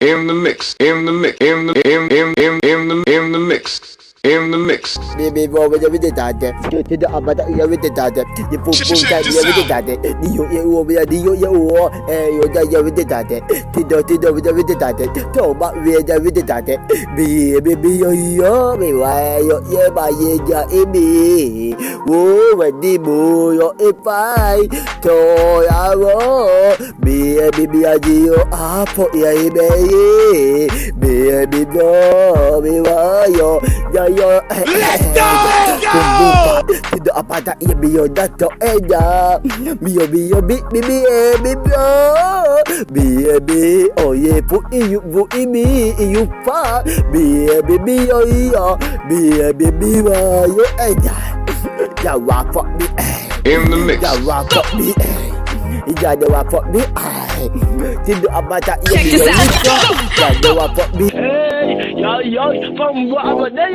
in the mix, in the mix, in the mix. In the mix. Baby, boy, with the dad, to the abata, you with the dad, the poop, you with the dad, you over the you, you with the dad, Tido with the dad, Toba with the dad, baby, yo, me, why, yo, by ya, emi, woo, when the boo, yo, if I, toy, I will, baby, I do, I put ya, baby, no, me, why, yo, let's go! Tidak apa tak ia biar dato eda biar oh ye pu iu pa biar oh iya biar yo eda jawab pak bi in the mix. jawab pak bi jawab pak bi tidak apa tak ia biar jawab pak bi. Yo, from what I'm there,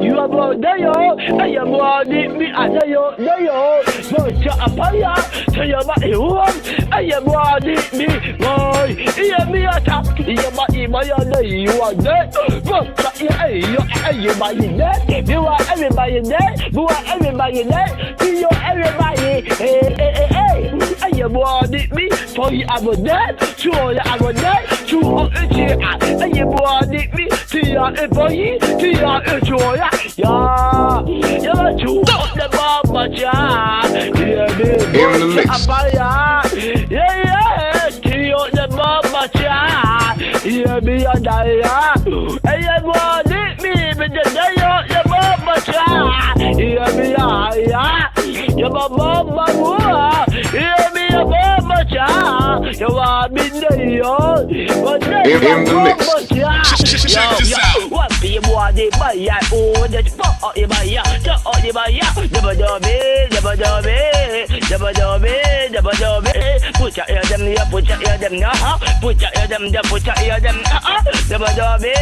you are about there, I am what me at there, but a fire, tell your body home, I am what me, boy, hear me attack, your body, my other, you are dead, but you by there, you are everybody there, you are everybody there, see you everybody, hey, I am what me, for you are dead, sure you are dead, true, I am what me. Tia e boy, tia e joya, ya tu the mama cha, in the mix. Yeah, tia the mama cha, yeah me and I, I want me, but the day your mama cha, yeah me your mama, yeah me your mama cha, you want me there, but in the mix. Check this out. What be your body, my ya? Oh, that's for your my ya. Oh, your my ya. Never do me. Put your ear them here, put your ear them now. Put your ear them there, put your ear them now. Never do me.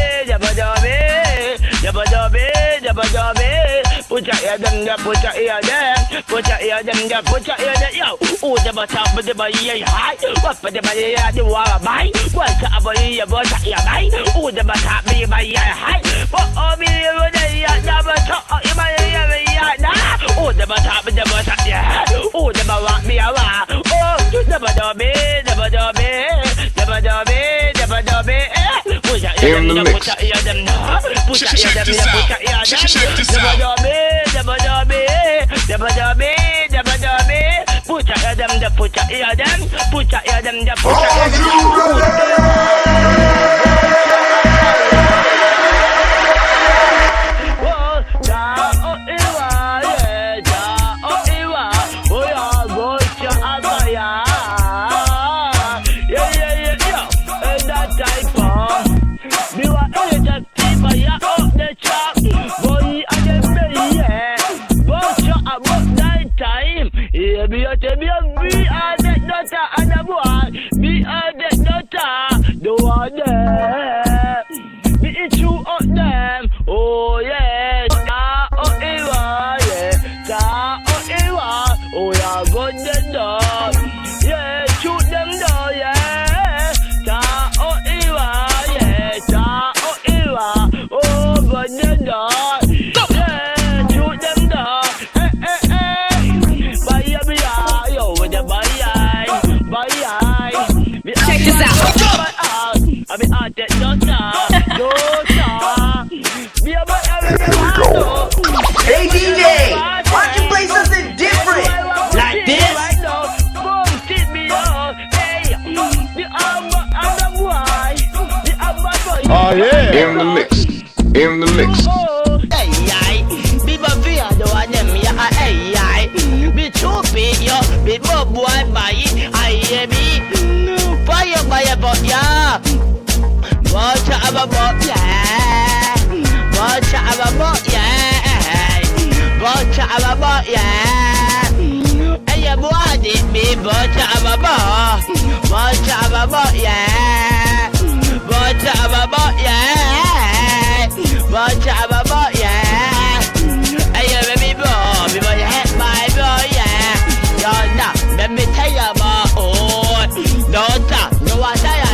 Put your ear them there, put your ear them. Put your ear them there, put your ear there. Yo, oh, the top of the body high. What for the body you want to buy? What's up for you, but you buy? Oh, the top me by your high. But oh, me, you never talk in my area now. Oh, the top of the body, yeah. Oh, the want me around. Oh, never do me. Put your ear them, put your ear them now. Put your ear them, put your ear them. Never do me. Put your ear them, put your ear them. Put your ear them, put your ear them. Oh yeah, oh yeah, go the dog, yeah, shoot them dog, yeah, oh go the dog, yeah, shoot them dog, bye, yo, with the bye. Check this out. I be out there, don't Hey DJ, why don't you play something different? Like this? Oh yeah. In the mix. In the mix. Hey, be my fear, do I them ya? Hey, be choppy, yo, be more boy by I be fire, but ya. Watch out about ya. Watch out about ya. Watch out about ya. Hey, your body, be watch out about. Watch out about ya. Watch out about ya. Watch out about ya. Hey, you baby boy, be my head, my boy, yeah. You're not, let me tell you about. Oh, don't no, I tell you,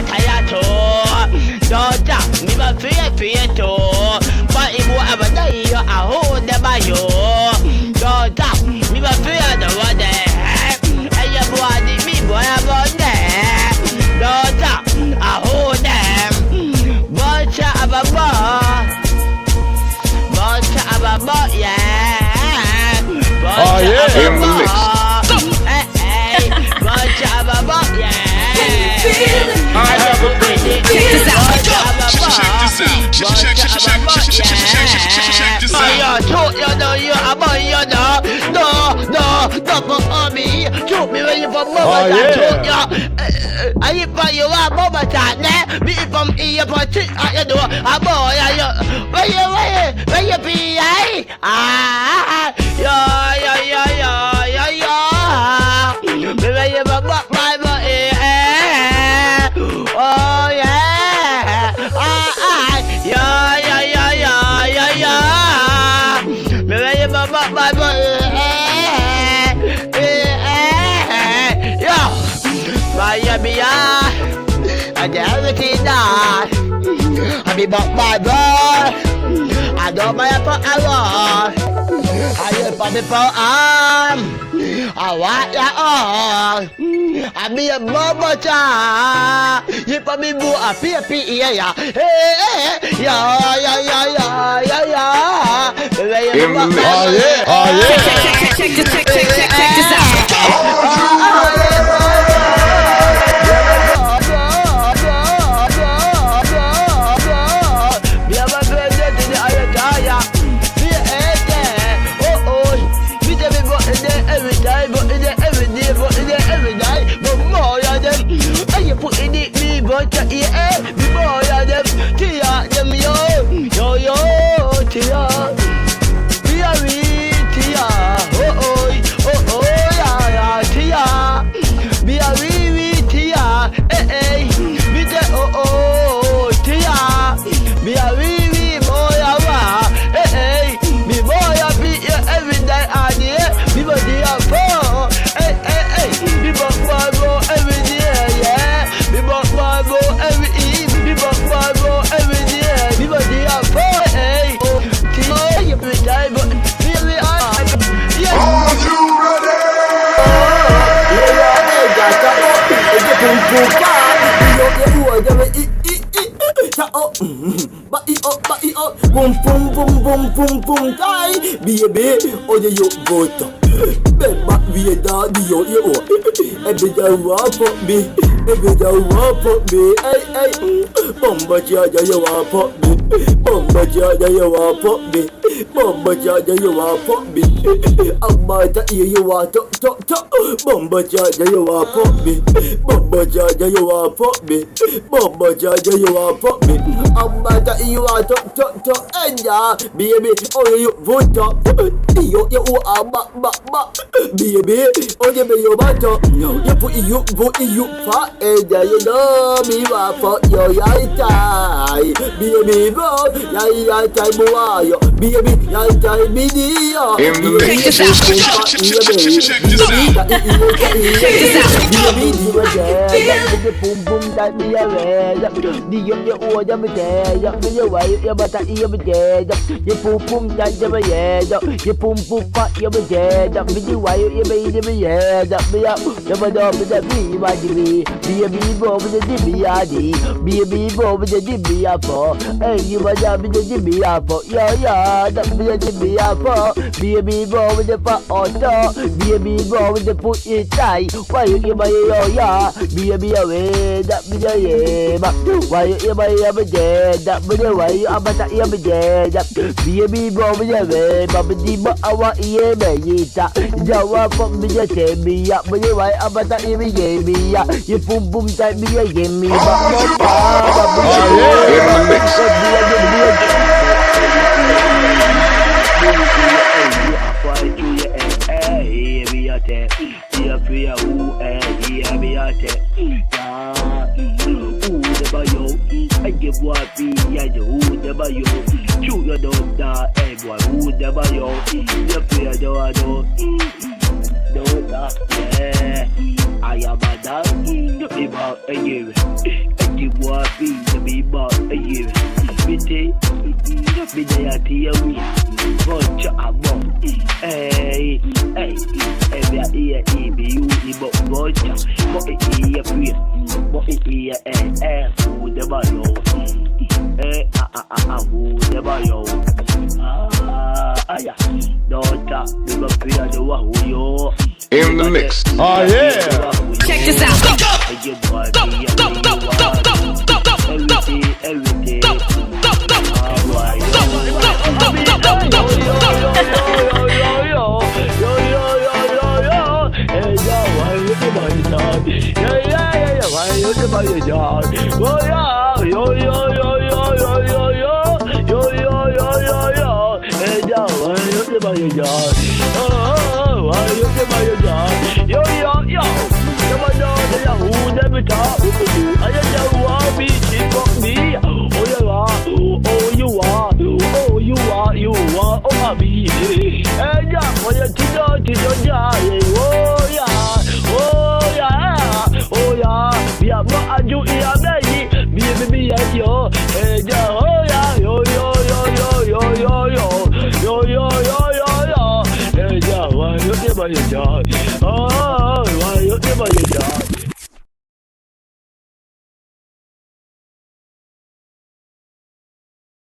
I buy you a mama chat, me from here, but I do a boy. Where you be? Where you back my boy? Oh, yeah. Where you back my boy? Miami, I never see that. I be back my boy. I don't buy a for a lot. I just for the I want ya all. I be a mama child. You for me boo a PPE, yeah. Hey, In the mix. Check this out. Boom, die, baby, oh you go to. Back we daddy, yo, every day walk up me, every day walk up me, hey, Bomba Jaja, you walk up me, Bomba Jaja, you walk up me, Bomba Jaja, you walk up me, Amata, you walk up, Bomba Jaja, you walk up me, Bomba Jaja, you walk up me, Bomba Jaja, you walk up me, Amata, you walk up, and ya, baby, oh you vote up, you are back, baby, oh you be your battle, you put you vote you fat, and you know me, for your tie, baby, bro, ya time boy, baby, ya time video, In the mix. Baby boy with the fat auto, baby boy with the put it tight. Why you give my ya? Baby away, that be the yeah. Why you give my dead? That be the way you about to be dead. Baby boy with the way, Baba Diba, I want ye baby. Jawa from me just say me up, but you why about to be me ya? You boom boom type me a game me, but In the mix. I am a dog, about a year. I give what be about a year. Be there at the bunch of bomb. Hey, every you but bunch of but it free. But it who never know. Who never know. Daughter, we go pray the who you. In the mix. Check this out. Why you